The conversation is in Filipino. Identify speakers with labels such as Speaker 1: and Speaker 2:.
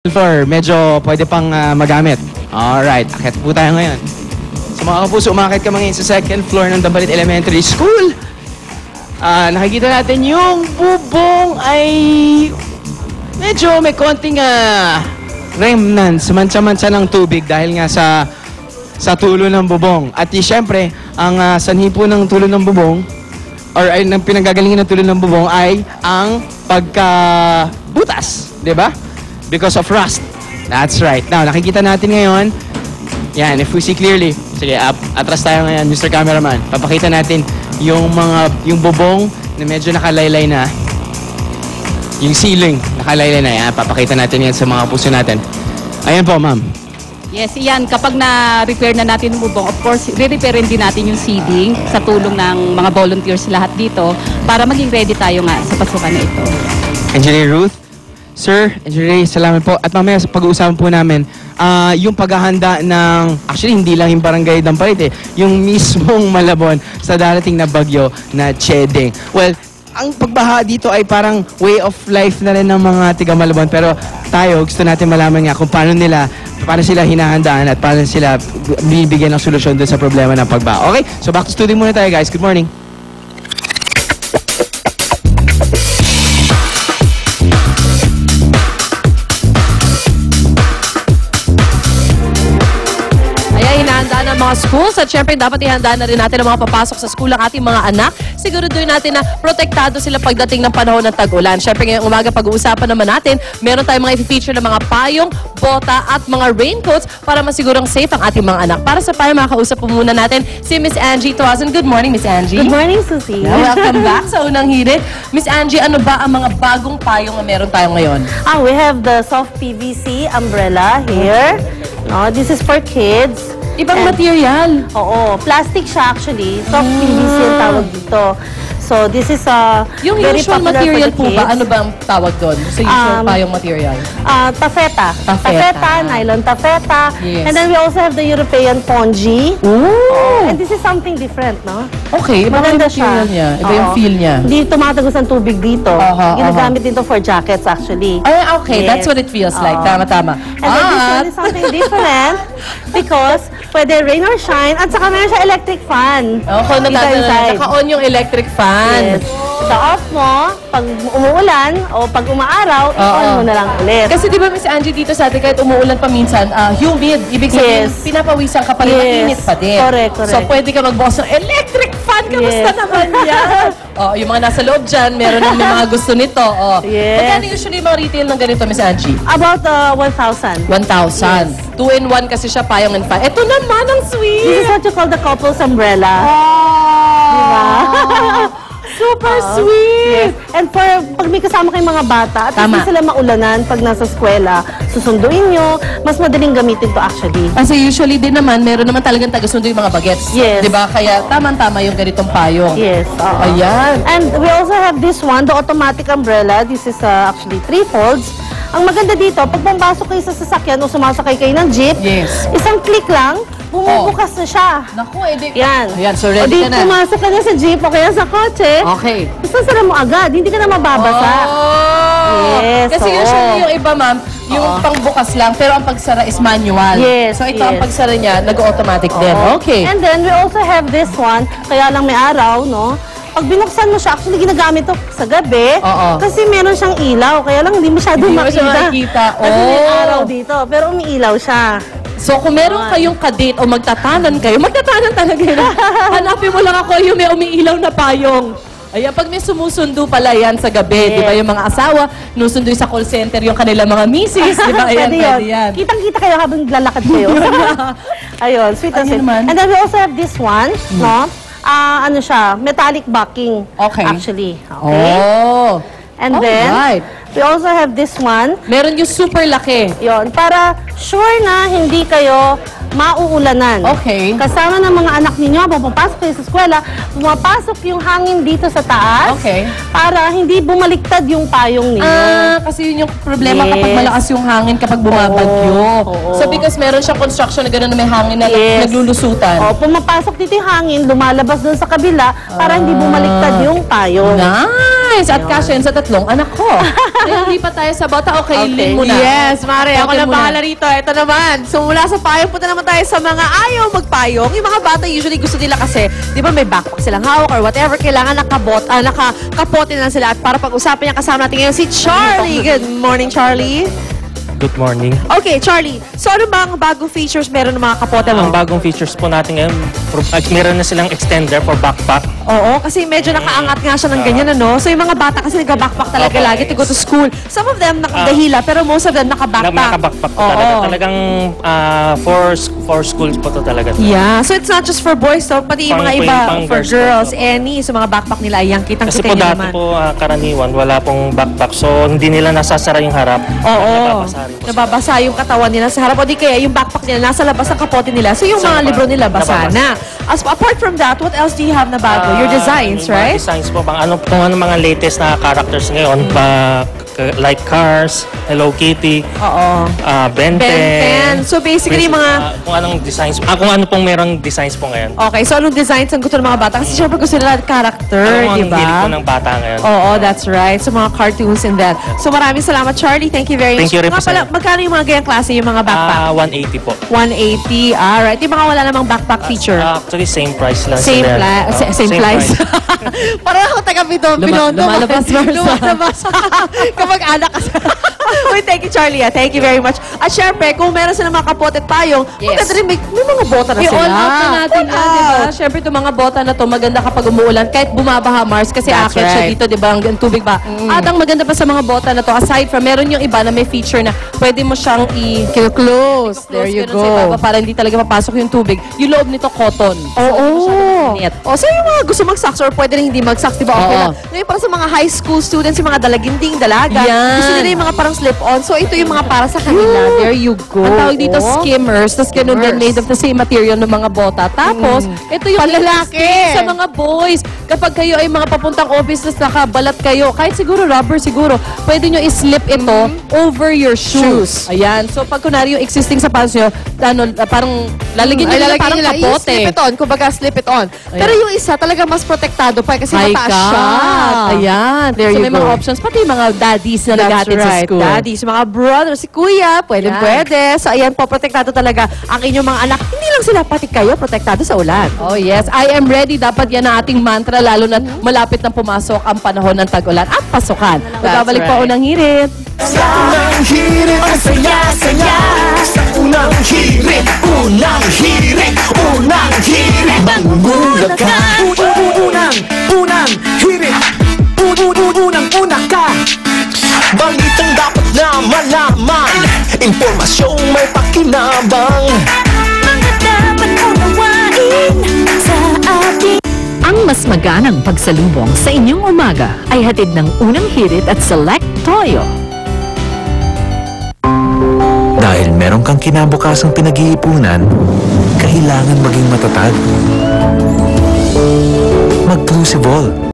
Speaker 1: Floor, medyo pwede pang magamit. Alright, akit po tayo ngayon. Sa mga kapuso, umakit ka ngayon sa second floor ng Dambalit Elementary School. Nakikita natin yung bubong ay medyo may konting remnants, mancha-mancha ng tubig dahil nga sa tulo ng bubong. At syempre, ang sanhi po ng tulo ng bubong or ay ng pinanggagalingan ng tulo ng bubong ay ang pagkabutas, di ba? Because of rust. That's right. Now, nakikita natin ngayon, yan, if we see clearly, sige, atras tayo ngayon, Mr. Cameraman. Papakita natin yung bubong na medyo nakalaylay na. Yung ceiling, nakalaylay na. Yan, papakita natin yan sa mga puso natin. Ayan po, ma'am.
Speaker 2: Yes, iyan. Kapag na-repair na natin yung bubong, of course, re-repairin din natin yung ceiling sa tulong ng mga volunteers lahat dito para maging ready tayo nga sa pasukan na ito.
Speaker 1: Engineer Ruth? Sir, Engineer Ray, salamat po. At mamaya sa pag-uusapan po namin, yung paghahanda ng, actually hindi lang yung barangay Dambalit yung mismong Malabon sa darating na bagyo na Chedeng. Well, ang pagbaha dito ay parang way of life na rin ng mga tiga Malabon. Pero tayo, gusto natin malaman nga kung paano sila hinahandaan at paano sila bibigyan ng solusyon doon sa problema ng pagbaha. Okay? So back to studio muna tayo, guys. Good morning.
Speaker 3: Mga schools at syempre dapat ihanda na rin natin ang mga papasok sa school ang ating mga anak. Siguraduhin natin na protektado sila pagdating ng panahon ng tag-ulan. Syempre ngayong umaga pag-uusapan naman natin, meron tayong mga i-feature na mga payong, bota at mga raincoats para masigurong safe ang ating mga anak. Para sa payong, makakausap po muna natin si Miss Angie Tuazon. Good morning, Miss Angie.
Speaker 4: Good morning, Susie.
Speaker 3: Welcome back sa unang hirit. Miss Angie, ano ba ang mga bagong payong na meron tayo ngayon?
Speaker 4: We have the soft PVC umbrella here. This is for kids.
Speaker 3: Ibang material.
Speaker 4: Oo, plastic siya actually. Soft PVC ang tawag dito. So this is
Speaker 3: yung
Speaker 4: very
Speaker 3: usual
Speaker 4: popular
Speaker 3: material
Speaker 4: for the
Speaker 3: po ba?
Speaker 4: kids.
Speaker 3: Ano ba ang tawag doon? Sa usual payong material?
Speaker 4: Tafeta. Tafeta, nylon tafeta.
Speaker 3: Yes.
Speaker 4: And then we also have the European pongee.
Speaker 3: Ooh!
Speaker 4: And this is something different, no?
Speaker 3: Okay, iba yung
Speaker 4: Maganda
Speaker 3: material
Speaker 4: siya.
Speaker 3: niya. Iba yung feel niya.
Speaker 4: Hindi tumatagos ang tubig dito. Ginagamit dito for jackets actually.
Speaker 3: Ay, okay.
Speaker 4: Yes.
Speaker 3: That's what it feels like. Tama-tama.
Speaker 4: And then this one is something different because pwede rain or shine at saka meron siya electric fan.
Speaker 3: Okay, naka-on yung electric fan.
Speaker 4: Yes. Sa off mo, pag umuulan o pag umaaraw, i-on mo na lang ulit.
Speaker 3: Kasi di ba, Miss Angie, dito sa atin, kahit umuulan pa minsan, humid. Ibig sabihin, pinapawisan ka pa rin, mainit pa din.
Speaker 4: Correct, correct.
Speaker 3: So, pwede ka magbukas ng electric fan. Kamusta naman yan? Yung mga nasa loob dyan, meron ng mga gusto nito.
Speaker 4: Yes.
Speaker 3: Magkano usually yung mga retail ng ganito, Miss Angie?
Speaker 4: About 1,000.
Speaker 3: 1,000. 2-in-1 kasi siya, payong and fan. Ito naman, ang sweet!
Speaker 4: This is what you call the couple's umbrella. Diba?
Speaker 3: Super sweet!
Speaker 4: Yes. And for pag may kasama kayong mga bata at hindi sila maulanan pag nasa eskwela, susunduin nyo, mas madaling gamitin to actually.
Speaker 3: Kasi usually din naman, meron naman talagang taga-sundo yung mga bagets.
Speaker 4: Yes.
Speaker 3: Diba? Kaya tama-tama yung ganitong payong.
Speaker 4: Yes.
Speaker 3: Ayan.
Speaker 4: And we also have this one, the automatic umbrella. This is actually 3 folds. Ang maganda dito, pag pumasok kayo sa sasakyan o sumasakay kayo ng jeep, isang click lang, bumubukas na siya.
Speaker 3: Naku, edi.
Speaker 4: Yan.
Speaker 3: Ayan, so ready ka na.
Speaker 4: Pumasok ka na sa jeep o kaya sa kotse.
Speaker 3: Okay.
Speaker 4: Sasara mo agad, hindi ka na mababasa. Yes.
Speaker 3: Kasi usually yung iba, ma'am, yung pangbukas lang, pero ang pagsara is manual.
Speaker 4: Yes.
Speaker 3: So ito, ang pagsara niya, nag-automatic din. Okay.
Speaker 4: And then we also have this one, kaya lang may araw, no? Pag binuksan mo siya, actually ginagamit to sa gabi. Kasi meron siyang ilaw, kaya lang hindi masyado makita. Kasi may araw dito, pero umiilaw siya.
Speaker 3: So kung meron kayong kadate o magtatanan kayo, magtatanan talaga yun. Hanapin mo lang ako yung may umiilaw na payong. Ayan, pag may sumusundo pala yan sa gabi, di ba yung mga asawa, nusundo sa call center yung kanila mga misis, di ba? Ayan, pwede yan.
Speaker 4: Kitang-kita kayo habang lalakad kayo. Ayun, sweet and sweet. And then we also have this one, no? Ano siya, metallic backing.
Speaker 3: Okay.
Speaker 4: Actually. Okay. And then, we also have this one.
Speaker 3: Meron yung super laki.
Speaker 4: Yon, para sure na hindi kayo mauulanan.
Speaker 3: Okay.
Speaker 4: Kasama ng mga anak ninyo, pumapasok kayo sa eskwela, pumapasok yung hangin dito sa taas.
Speaker 3: Okay.
Speaker 4: Para hindi bumaliktad yung payong ninyo.
Speaker 3: Kasi yun yung problema kapag malakas yung hangin kapag bumabagyo. So because meron siyang construction na gano'n na may hangin na naglulusutan.
Speaker 4: Pumapasok dito yung hangin, lumalabas doon sa kabila para hindi bumaliktad yung payong.
Speaker 3: Nice! Nice! At kasya yun sa 3 anak ko. Kaya lipat tayo sa bata o kay Lynn muna.
Speaker 5: Yes, Mare. Ako
Speaker 3: Okay
Speaker 5: na
Speaker 3: muna.
Speaker 5: bahala rito. Ito naman. So, mula sa payong, punta naman tayo sa mga ayaw magpayong. Yung mga bata, usually gusto nila kasi, di ba may backpack silang hawak or whatever, kailangan nakakapote na sila. At para pag-usapan niya, kasama natin ngayon si Charlie. Good morning, Charlie.
Speaker 6: Good morning.
Speaker 5: Okay, Charlie. So, ano ba ang bagong features meron ng mga kapote mo?
Speaker 6: Ang bagong features po natin ngayon, meron na silang extender for backpack.
Speaker 5: Oo, kasi medyo nakaangat nga siya ng ganyan, ano? So, yung mga bata kasi nag-backpack talaga
Speaker 6: Okay.
Speaker 5: lagi to go to school. Some of them nakadahila, pero most of them naka-backpack.
Speaker 6: Naka-backpack po talaga. Talagang for schools po to talaga.
Speaker 5: Yeah, so it's not just for boys, so pati yung mga iba
Speaker 6: pang
Speaker 5: for
Speaker 6: girls
Speaker 5: girls, any, so mga backpack nila, ayan,
Speaker 6: Kasi
Speaker 5: kitang-kita
Speaker 6: po
Speaker 5: nyo
Speaker 6: dati
Speaker 5: naman.
Speaker 6: po karaniwan, wala pong backpack. So hindi nila nasasara yung harap.
Speaker 5: Oo,
Speaker 6: Nababasa rin po sila.
Speaker 5: nababasa yung katawan nila sa harap. O di kaya yung backpack nila, nasa labas ng kapote nila. So yung
Speaker 6: Sa
Speaker 5: mga
Speaker 6: labas.
Speaker 5: libro nila, basa
Speaker 6: Nababasa.
Speaker 5: na. Apart from that, what else do you have na bago? Your designs,
Speaker 6: Yung mga
Speaker 5: right?
Speaker 6: Designs po, kung ano mga latest na characters ngayon, like Cars, Hello Kitty,
Speaker 5: Oo.
Speaker 6: Ben 10.
Speaker 5: Ben 10. So basically, mga...
Speaker 6: kung anong designs, kung ano pong merong designs po ngayon.
Speaker 5: Okay, so anong designs ang gusto ng mga bata? Kasi syempre gusto nila character,
Speaker 6: Ano
Speaker 5: di
Speaker 6: ang hilig
Speaker 5: ba?
Speaker 6: po ng bata ngayon.
Speaker 5: Oo, that's right. So mga cartoons and that. So maraming salamat, Charlie. Thank you very much.
Speaker 6: Thank you rin
Speaker 5: Nga
Speaker 6: po
Speaker 5: pala,
Speaker 6: sa'yo.
Speaker 5: magkano yung mga ganyang klase, yung mga backpack?
Speaker 6: 180 po.
Speaker 5: 180. Alright. Yung mga wala namang backpack feature.
Speaker 6: Actually, same price lang.
Speaker 5: Same
Speaker 6: sila.
Speaker 5: same price. Parang ako taga Pinondo.
Speaker 3: lumalabas, Marsa.
Speaker 5: Lumalabas. Kapag anak kasi. Wait, thank you, Charlie. Thank you very much. At syempre, kung meron silang mga kapote at payong, maganda rin may mga bota na sila.
Speaker 3: I-all out na natin yan, di ba? Siyempre, itong mga bota na to, maganda kapag umuulan, kahit bumabaha, Mars, kasi
Speaker 5: That's
Speaker 3: akit siya
Speaker 5: right.
Speaker 3: dito, di ba? Ang tubig ba? At ang maganda pa sa mga bota na to, aside from, meron yung iba na may feature na pwede mo siyang
Speaker 5: Close. There you
Speaker 3: ganun sa ibaba
Speaker 5: go.
Speaker 3: para hindi talaga papasok yung tubig. Yung loob nito, cotton.
Speaker 5: Oo.
Speaker 3: Init.
Speaker 5: O, so yung mga gusto mag-socks or pwede rin hindi mag-socks, di ba? Okay
Speaker 3: Oo.
Speaker 5: lang. Ngayon, para sa mga high school students, yung mga dalaginding, dalaga,
Speaker 3: Yan.
Speaker 5: gusto nila yung mga parang slip-on. So, ito yung mga para sa kanila. There you go.
Speaker 3: Ang tawag dito,
Speaker 5: Oh.
Speaker 3: skimmers. Tapos ganun din, made of the same material ng mga bota. Tapos, ito yung
Speaker 5: Palalaki.
Speaker 3: interesting sa mga boys. Kapag kayo ay mga papuntang office, tapos nakabalat kayo, kahit siguro rubber siguro, pwede nyo i-slip ito over your shoes. Ayan. So, pag kunwari yung existing sapatos nyo, parang lalagyan nyo
Speaker 5: Ay,
Speaker 3: nila
Speaker 5: lalagyan
Speaker 3: parang
Speaker 5: nila,
Speaker 3: kapote.
Speaker 5: slip it on. Kumbaga, slip it on. Pero yung isa, talaga mas protektado pa kasi
Speaker 3: My
Speaker 5: mataas
Speaker 3: God.
Speaker 5: siya.
Speaker 3: Ayan.
Speaker 5: There
Speaker 3: so,
Speaker 5: you
Speaker 3: may mga
Speaker 5: go.
Speaker 3: options. Pati yung mga daddies na naghatid sa school.
Speaker 5: Daddy, sa mga brother, si kuya, pwede. So, ayan po, protektado talaga ang inyong mga anak. Hindi lang sila, pati kayo, protektado sa ulan.
Speaker 3: Oh yes, I am ready. Dapat yan ang ating mantra lalo na malapit na pumasok ang panahon ng tag-ulan at pasukan. Magbabalik pa
Speaker 5: right.
Speaker 3: unang hirit.
Speaker 7: Unang hirit, ang saya-saya. Sa unang hirit, unang hirit, unang hirit. Mangulat ka. Unang hirit, unang ka. Balitang dapat na malaman. Impormasyong may pakinabang. Mga dapat unawain sa ating.
Speaker 8: Ang mas maganang pagsalubong sa inyong umaga ay hatid ng unang hirit at Select Toyo.
Speaker 9: Dahil meron kang kinabukasang pinag-iipunan, kailangan maging matatag. Mag-Crucible.